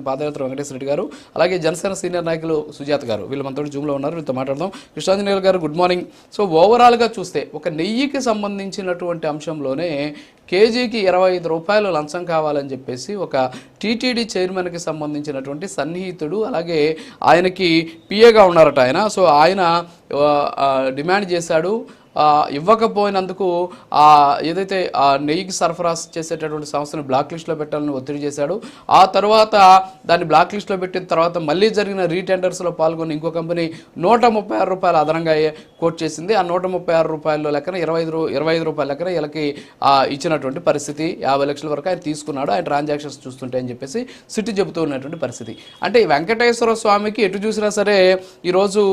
పాదయాత్ర వెంకటేశ్వర రెడ్డి గారు, అలాగే జనసేన సీనియర్ నాయకులు సుజాత గారు, వీళ్ళు మనతో జూమ్లో ఉన్నారు. వీళ్ళతో మాట్లాడదాం. కృష్ణాంజనేయులు గారు, గుడ్ మార్నింగ్. సో ఓవరాల్గా చూస్తే ఒక నెయ్యికి సంబంధించినటువంటి అంశంలోనే కేజీకి 25 రూపాయలు లంచం కావాలని చెప్పేసి ఒక టీటీడీ చైర్మన్కి సంబంధించినటువంటి సన్నిహితుడు, అలాగే ఆయనకి పిఏగా ఉన్నారట ఆయన. సో ఆయన డిమాండ్ చేశాడు. ఇవ్వకపోయినందుకు ఏదైతే నెయ్యికి సరఫరా చేసేటటువంటి సంస్థను బ్లాక్ లిస్ట్లో పెట్టాలని ఒత్తిడి చేశాడు. ఆ తర్వాత దాన్ని బ్లాక్ లిస్ట్లో పెట్టిన తర్వాత మళ్ళీ జరిగిన రీటెండర్స్లో పాల్గొని ఇంకో కంపెనీ 136 రూపాయలు అదనంగా కోట్ చేసింది. ఆ 136 రూపాయల లెక్కన 25 రూపాయల లెక్కన వీళ్ళకి ఇచ్చినటువంటి పరిస్థితి. 50 లక్షల వరకు ఆయన తీసుకున్నాడు, ఆయన ట్రాన్సాక్షన్స్ చూస్తుంటే అని చెప్పేసి సిటీ చెబుతూ ఉన్నటువంటి పరిస్థితి. అంటే ఈ వెంకటేశ్వర స్వామికి ఎటు చూసినా సరే ఈరోజు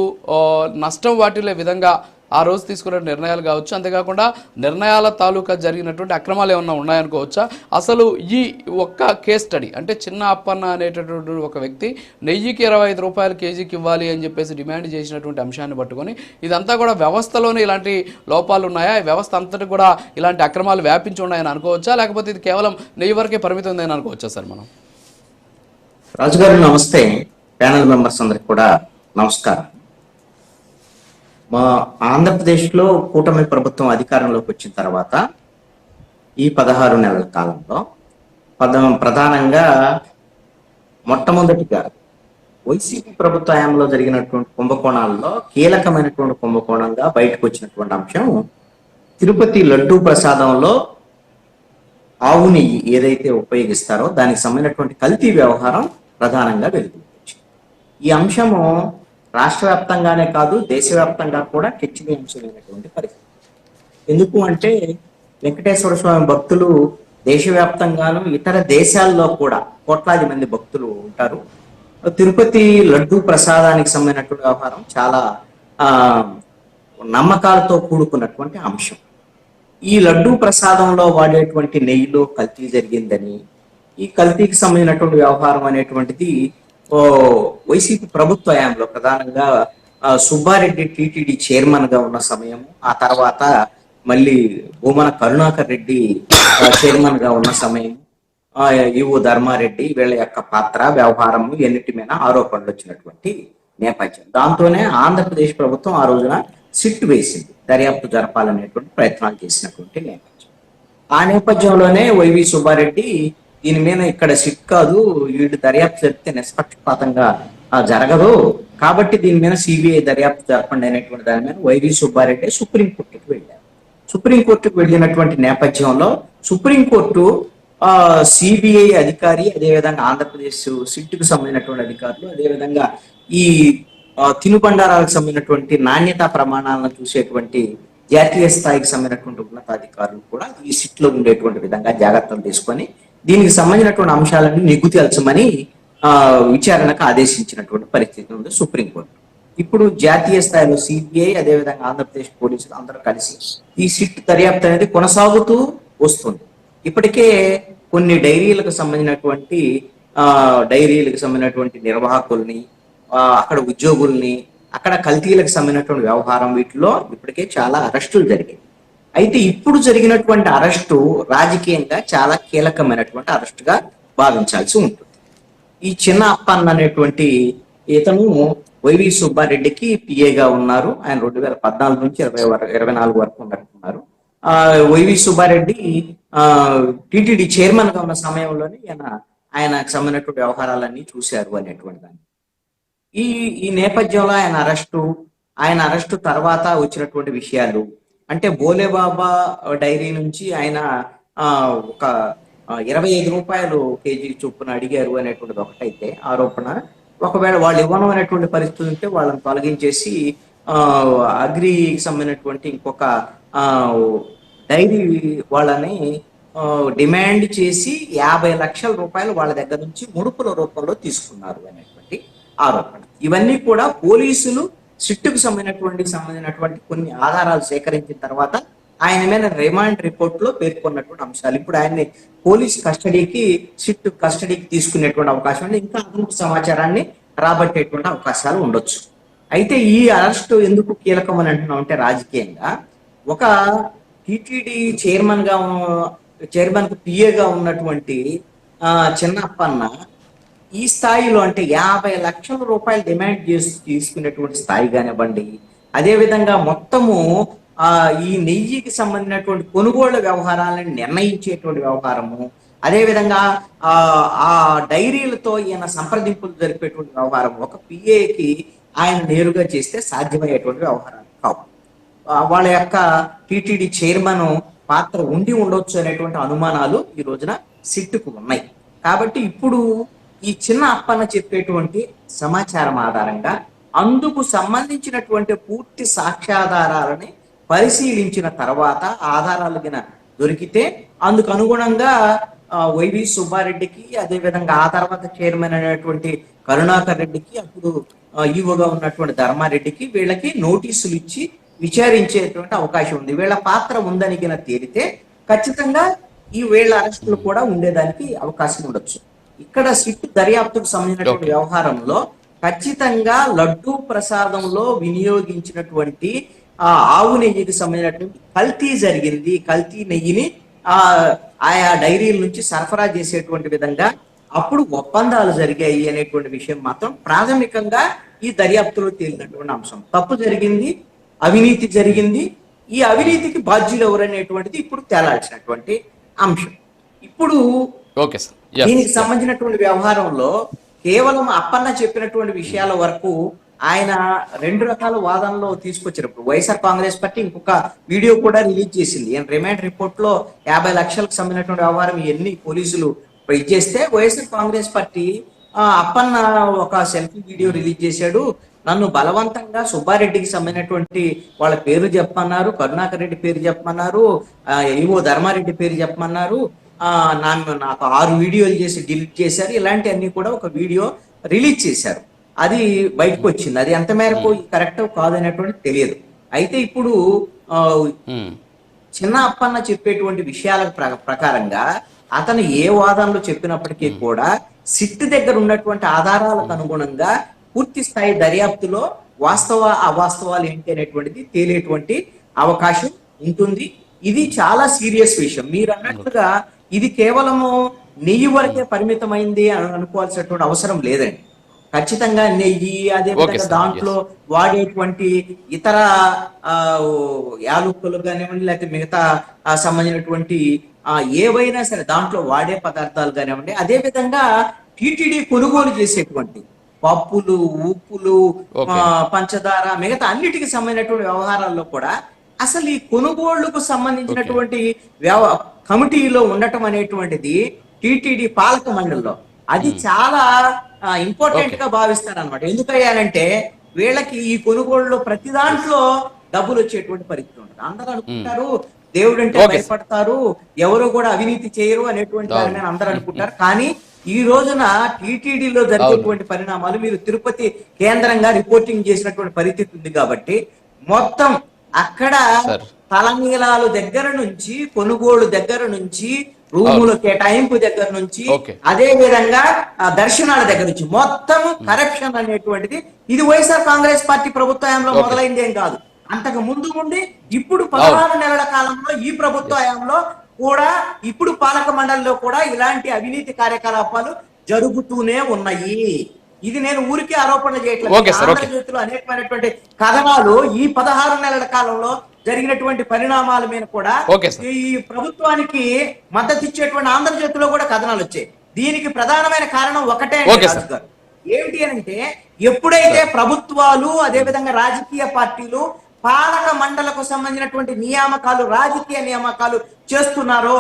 నష్టం వాటిల్లే విధంగా ఆ రోజు తీసుకున్న నిర్ణయాలు కావచ్చు, అంతేకాకుండా నిర్ణయాల తాలూకా జరిగినటువంటి అక్రమాలు ఏమన్నా ఉన్నాయనుకోవచ్చా? అసలు ఈ ఒక్క కేస్ స్టడీ అంటే చిన్న అప్పన్న అనేటటువంటి ఒక వ్యక్తి నెయ్యికి 25 రూపాయలు కేజీకి ఇవ్వాలి అని చెప్పేసి డిమాండ్ చేసినటువంటి అంశాన్ని పట్టుకొని ఇదంతా కూడా వ్యవస్థలోనే ఇలాంటి లోపాలు ఉన్నాయా, ఈ వ్యవస్థ అంతటి కూడా ఇలాంటి అక్రమాలు వ్యాపించి ఉన్నాయని అనుకోవచ్చా, లేకపోతే ఇది కేవలం నెయ్యి వరకే పరిమితం ఉందని అనుకోవచ్చా సార్ మనం? రాజుగారు నమస్తే, ప్యానల్ మెంబర్స్ అందరికి కూడా నమస్కారం. మా ఆంధ్రప్రదేశ్లో కూటమి ప్రభుత్వం అధికారంలోకి వచ్చిన తర్వాత ఈ 16 నెలల కాలంలో ప్రధానంగా మొట్టమొదటిగా వైసీపీ ప్రభుత్వ హయాంలో జరిగినటువంటి కుంభకోణాల్లో కీలకమైనటువంటి కుంభకోణంగా బయటకు వచ్చినటువంటి అంశం తిరుపతి లడ్డూ ప్రసాదంలో ఆవు నెయ్యి ఏదైతే ఉపయోగిస్తారో దానికి సంబంధించినటువంటి కల్తీ వ్యవహారం ప్రధానంగా వెలుగులోకి వచ్చింది. ఈ అంశము రాష్ట్ర వ్యాప్తంగానే కాదు, దేశవ్యాప్తంగా కూడా చర్చనీయాంశమైనటువంటి పరిస్థితి. ఎందుకు అంటే వెంకటేశ్వర స్వామి భక్తులు దేశవ్యాప్తంగాను ఇతర దేశాల్లో కూడా కోట్లాది మంది భక్తులు ఉంటారు. తిరుపతి లడ్డూ ప్రసాదానికి సంబంధించినటువంటి వ్యవహారం చాలా నమ్మకాలతో కూడుకున్నటువంటి అంశం. ఈ లడ్డూ ప్రసాదంలో వాడేటువంటి నెయ్యిలో కల్తీ జరిగిందని, ఈ కల్తీకి సంబంధించినటువంటి వ్యవహారం అనేటువంటిది వైసీపీ ప్రభుత్వ హయాంలో ప్రధానంగా సుబ్బారెడ్డి టీటీడీ చైర్మన్ గా ఉన్న సమయం, ఆ తర్వాత మళ్ళీ భూమన కరుణాకర్ రెడ్డి చైర్మన్ గా ఉన్న సమయం, ఈవో ధర్మారెడ్డి వీళ్ళ యొక్క పాత్ర వ్యవహారం ఎన్నిటి మీద ఆరోపణలు వచ్చినటువంటి నేపథ్యం. దాంతోనే ఆంధ్రప్రదేశ్ ప్రభుత్వం ఆ రోజున సిట్ వేసింది, దర్యాప్తు జరపాలనేటువంటి ప్రయత్నాలు చేసినటువంటి నేపథ్యం. ఆ నేపథ్యంలోనే వైవి సుబ్బారెడ్డి దీని మీద ఇక్కడ సిట్ కాదు, వీళ్ళు దర్యాప్తు జరిపితే నిష్పక్షపాతంగా జరగదు, కాబట్టి దీని మీద సిబిఐ దర్యాప్తు జరపండి అనేటువంటి దాని మీద వైవి సుబ్బారెడ్డి సుప్రీంకోర్టుకి వెళ్ళారు. సుప్రీంకోర్టుకు వెళ్ళినటువంటి నేపథ్యంలో సుప్రీంకోర్టు సిబిఐ అధికారి, అదేవిధంగా ఆంధ్రప్రదేశ్ సిట్కు సంబంధించినటువంటి అధికారులు, అదేవిధంగా ఈ తినుబండారాలకు సంబంధించినటువంటి నాణ్యతా ప్రమాణాలను చూసేటువంటి జాతీయ స్థాయికి సంబంధించినటువంటి ఉన్నతాధికారులు కూడా ఈ సిట్ లో ఉండేటువంటి విధంగా జాగ్రత్తలు తీసుకొని దీనికి సంబంధించినటువంటి అంశాలను నిగ్గు తేల్చమని విచారణకు ఆదేశించినటువంటి పరిస్థితి ఉంది సుప్రీంకోర్టు. ఇప్పుడు జాతీయ స్థాయిలో సిబిఐ, అదేవిధంగా ఆంధ్రప్రదేశ్ పోలీసులు అందరూ కలిసి ఈ సిట్ దర్యాప్తు అనేది కొనసాగుతూ వస్తుంది. ఇప్పటికే కొన్ని డైరీలకు సంబంధించినటువంటి నిర్వాహకుల్ని, అక్కడ ఉద్యోగుల్ని, అక్కడ కల్తీలకు సంబంధించినటువంటి వ్యవహారం వీటిలో ఇప్పటికే చాలా అరెస్టులు జరిగాయి. అయితే ఇప్పుడు జరిగినటువంటి అరెస్టు రాజకీయంగా చాలా కీలకమైనటువంటి అరెస్టుగా భావించాల్సి ఉంటుంది. ఈ చిన్న అప్పన్న అనేటువంటి ఇతను వైవి సుబ్బారెడ్డికి పిఏగా ఉన్నారు. ఆయన 2014 నుంచి 24 వరకు ఉన్నట్టున్నారు. వైవి సుబ్బారెడ్డి టిటిడి చైర్మన్ గా ఉన్న సమయంలోనే ఆయనకు సంబంధించినటువంటి వ్యవహారాలన్నీ చూశారు అనేటువంటి దాన్ని. ఈ నేపథ్యంలో ఆయన అరెస్టు తర్వాత వచ్చినటువంటి విషయాలు అంటే బోలేబాబా డైరీ నుంచి ఆయన ఒక 25 రూపాయలు కేజీ చొప్పున అడిగారు అనేటువంటిది ఒకటైతే ఆరోపణ. ఒకవేళ వాళ్ళు ఇవ్వను అనేటువంటి పరిస్థితి ఉంటే వాళ్ళని తొలగించేసి అగ్రికి సంబంధించినటువంటి ఇంకొక డైరీ వాళ్ళని డిమాండ్ చేసి 50 లక్షల రూపాయలు వాళ్ళ దగ్గర నుంచి ముడుపుల రూపంలో తీసుకున్నారు అనేటువంటి ఆరోపణ. ఇవన్నీ కూడా పోలీసులు సిట్టుకు సంబంధించినటువంటి కొన్ని ఆధారాలు సేకరించిన తర్వాత ఆయన మీద రిమాండ్ రిపోర్ట్ లో పేర్కొన్నటువంటి అంశాలు. ఇప్పుడు ఆయన్ని పోలీస్ సిట్ కస్టడీకి తీసుకునేటువంటి అవకాశం ఉంది. ఇంకా అదనపు సమాచారాన్ని రాబట్టేటువంటి అవకాశాలు ఉండొచ్చు. అయితే ఈ అరెస్టు ఎందుకు కీలకం అని అంటున్నాం అంటే రాజకీయంగా ఒక టిటిడి చైర్మన్ కు పిఏగా ఉన్నటువంటి చిన్నప్పన్న ఈ స్థాయిలో అంటే 50 లక్షల రూపాయలు డిమాండ్ చేసి తీసుకునేటువంటి స్థాయి కానివ్వండి, అదేవిధంగా మొత్తము ఈ నెయ్యికి సంబంధించినటువంటి కొనుగోళ్ల వ్యవహారాలను నిర్ణయించేటువంటి వ్యవహారము, అదేవిధంగా ఆ డైరీలతో ఈయన సంప్రదింపులు జరిపేటువంటి వ్యవహారం ఒక పిఏకి ఆయన నేరుగా చేస్తే సాధ్యమయ్యేటువంటి వ్యవహారాలు కావు. వాళ్ళ యొక్క టిటిడి చైర్మన్ పాత్ర ఉండి ఉండొచ్చు అనేటువంటి అనుమానాలు ఈ రోజున సిట్టుకు ఉన్నాయి. కాబట్టి ఇప్పుడు ఈ చిన్న అప్పన్న చెప్పేటువంటి సమాచారం ఆధారంగా అందుకు సంబంధించినటువంటి పూర్తి సాక్ష్యాధారాలని పరిశీలించిన తర్వాత ఆధారాలు గిన దొరికితే అందుకు అనుగుణంగా వైవి సుబ్బారెడ్డికి, అదేవిధంగా ఆ తర్వాత చైర్మన్ అయినటువంటి కరుణాకర్ రెడ్డికి, అప్పుడు ఈవోగా ఉన్నటువంటి ధర్మారెడ్డికి వీళ్ళకి నోటీసులు ఇచ్చి విచారించేటువంటి అవకాశం ఉంది. వీళ్ళ పాత్ర ఉందని గిన తేలితే ఖచ్చితంగా ఈ వీళ్ళ అరెస్టులు కూడా ఉండేదానికి అవకాశం ఉండొచ్చు. ఇక్కడ సిట్ దర్యాప్తుకు సంబంధించినటువంటి వ్యవహారంలో ఖచ్చితంగా లడ్డూ ప్రసాదంలో వినియోగించినటువంటి ఆవు నెయ్యికి సంబంధించినటువంటి కల్తీ జరిగింది. కల్తీ నెయ్యిని ఆయా డైరీల నుంచి సరఫరా చేసేటువంటి విధంగా అప్పుడు ఒప్పందాలు జరిగాయి అనేటువంటి విషయం మాత్రం ప్రాథమికంగా ఈ దర్యాప్తులో తేలినటువంటి అంశం. తప్పు జరిగింది, అవినీతి జరిగింది. ఈ అవినీతికి బాధ్యులు ఎవరనేటువంటిది ఇప్పుడు తేలాల్సినటువంటి అంశం. ఇప్పుడు దీనికి సంబంధించినటువంటి వ్యవహారంలో కేవలం అప్పన్న చెప్పినటువంటి విషయాల వరకు ఆయన 2 రకాల వాదనలో తీసుకొచ్చినప్పుడు వైఎస్ఆర్ కాంగ్రెస్ పార్టీ ఇంకొక వీడియో కూడా రిలీజ్ చేసింది. రిమాండ్ రిపోర్ట్ లో 50 లక్షలకు సంబంధించినటువంటి వ్యవహారం ఎన్ని పోలీసులు ఇచ్చేస్తే వైఎస్ఆర్ కాంగ్రెస్ పార్టీ అప్పన్న ఒక సెల్ఫీ వీడియో రిలీజ్ చేశాడు. నన్ను బలవంతంగా సుబ్బారెడ్డికి సంబంధించినటువంటి వాళ్ళ పేరు చెప్పమన్నారు, కరుణాకర్ రెడ్డి పేరు చెప్పమన్నారు, ఏవో ధర్మారెడ్డి పేరు చెప్పమన్నారు, నాకు 6 వీడియోలు చేసి డిలీట్ చేశారు. ఇలాంటివన్నీ కూడా ఒక వీడియో రిలీజ్ చేశారు. అది బయటకు వచ్చింది. అది ఎంత మేరకు కరెక్ట్ కాదు అనేటువంటి తెలియదు. అయితే ఇప్పుడు చిన్న అప్పన్న చెప్పేటువంటి విషయాల ప్రకారంగా అతను ఏ వాదనలు చెప్పినప్పటికీ కూడా సిట్ దగ్గర ఉన్నటువంటి ఆధారాలకు అనుగుణంగా పూర్తి స్థాయి దర్యాప్తులో వాస్తవ అవాస్తవాలు ఏంటి అనేటువంటిది తేలేటువంటి అవకాశం ఉంటుంది. ఇది చాలా సీరియస్ విషయం. మీరు అన్నట్లుగా ఇది కేవలము నెయ్యి వరకే పరిమితమైంది అని అనుకోవాల్సినటువంటి అవసరం లేదండి. ఖచ్చితంగా నెయ్యి, అదేవిధంగా దాంట్లో వాడేటువంటి ఇతర యాలుక్కలు కానివ్వండి, లేకపోతే మిగతా సంబంధించినటువంటి ఏవైనా సరే దాంట్లో వాడే పదార్థాలు కానివ్వండి, అదే విధంగా టిటిడి కొనుగోలు చేసేటువంటి పప్పులు, ఉప్పులు, పంచదార, మిగతా అన్నిటికి సంబంధించినటువంటి వ్యవహారాల్లో కూడా అసలు ఈ కొనుగోళ్లకు సంబంధించినటువంటి కమిటీలో ఉండటం అనేటువంటిది టిటిడి పాలక మండలిలో అది చాలా ఇంపార్టెంట్ గా భావిస్తారు అనమాట. ఎందుకయ్యానంటే వీళ్ళకి ఈ కొనుగోళ్లు ప్రతి దాంట్లో డబ్బులు వచ్చేటువంటి పరిస్థితి ఉంటుంది. అందరూ అనుకుంటారు దేవుడు అంటే భయపడతారు, ఎవరు కూడా అవినీతి చేయరు అనేటువంటి దాని అందరూ అనుకుంటారు. కానీ ఈ రోజున టీటీడీలో జరిగేటువంటి పరిణామాలు మీరు తిరుపతి కేంద్రంగా రిపోర్టింగ్ చేసినటువంటి పరిస్థితి ఉంది. కాబట్టి మొత్తం అక్కడ తలనీలాలు దగ్గర నుంచి, కొనుగోలు దగ్గర నుంచి, రూముల కేటాయింపు దగ్గర నుంచి, అదే విధంగా దర్శనాల దగ్గర నుంచి మొత్తం కరప్షన్ అనేటువంటిది ఇది వైఎస్ఆర్ కాంగ్రెస్ పార్టీ ప్రభుత్వంలో మొదలైంది ఏం కాదు. అంతకు ముందు ఉండి ఇప్పుడు 16 నెలల కాలంలో ఈ ప్రభుత్వంలో కూడా ఇప్పుడు పాలక మండలిలో కూడా ఇలాంటి అవినీతి కార్యకలాపాలు జరుగుతూనే ఉన్నాయి. ఇది నేను ఊరికే ఆరోపణ చేయట్లేదు. ఆంధ్రజ్యోతిలో అనేకమైనటువంటి కథనాలు ఈ 16 నెలల కాలంలో జరిగినటువంటి పరిణామాల మీద కూడా ఈ ప్రభుత్వానికి మద్దతు ఇచ్చేటువంటి ఆంధ్రజ్యోతిలో కూడా కథనాలు వచ్చాయి. దీనికి ప్రధానమైన కారణం ఒకటే గారు, ఏమిటి అంటే ఎప్పుడైతే ప్రభుత్వాలు అదేవిధంగా రాజకీయ పార్టీలు పాలక మండలకు సంబంధించినటువంటి నియామకాలు, రాజకీయ నియామకాలు చేస్తున్నారో